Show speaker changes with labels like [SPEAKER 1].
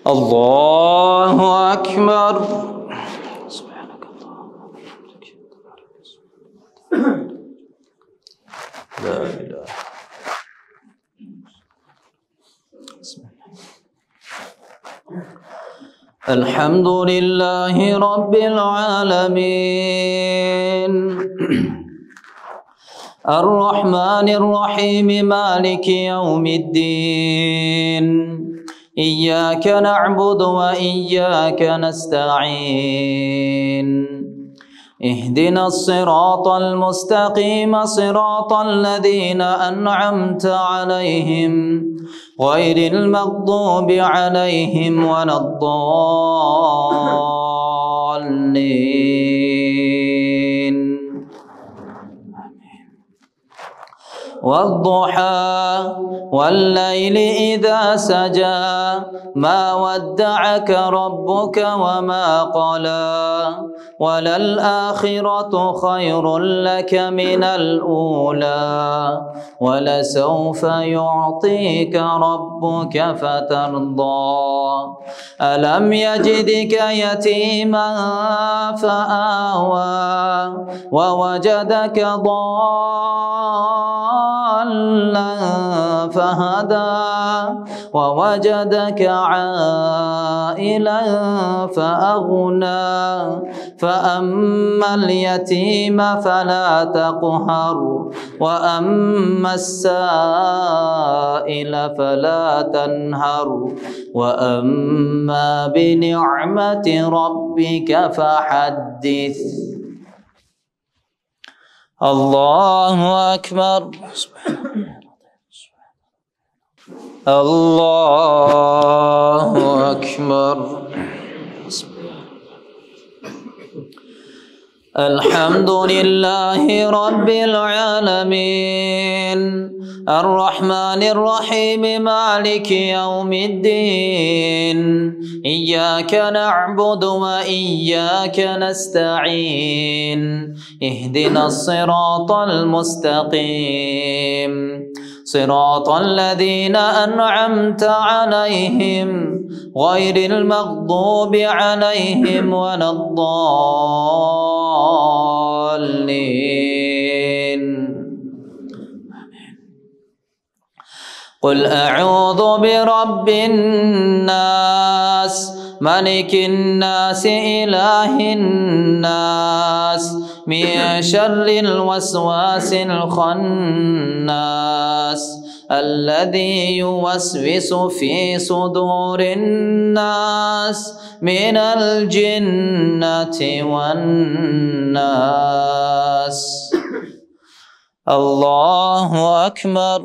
[SPEAKER 1] الله أكبر. سبحانك اللهم لا إله. الحمد لله رب العالمين الرحمن الرحيم مالك يوم الدين إياك نعبد وإياك نستعين اهدنا الصراط المستقيم صراط الذين أنعمت عليهم غير المغضوب عليهم ولا الضالين. والضحى والليل إذا سجى ما ودعك ربك وما قلى وللآخرة خير لك من الأولى ولسوف يعطيك ربك فترضى. ألم يجدك يتيما فآوى ووجدك ضالا فهدى ووجدك عائلا فأغنى فأما اليتيم فلا تقهر وأما السائل فلا تنهر وأما بنعمة ربك فحدث. الله أكبر. الله أكبر. الحمد لله رب العالمين الرحمن الرحيم مالك يوم الدين إياك نعبد وإياك نستعين اهدنا الصراط المستقيم صراط الذين أنعمت عليهم غير المغضوب عليهم ولا الضالين. قل أعوذ برب الناس ملك الناس إله الناس من شر الوسواس الخناس الذي يوسوس في صدور الناس من الجنة والناس. الله أكبر.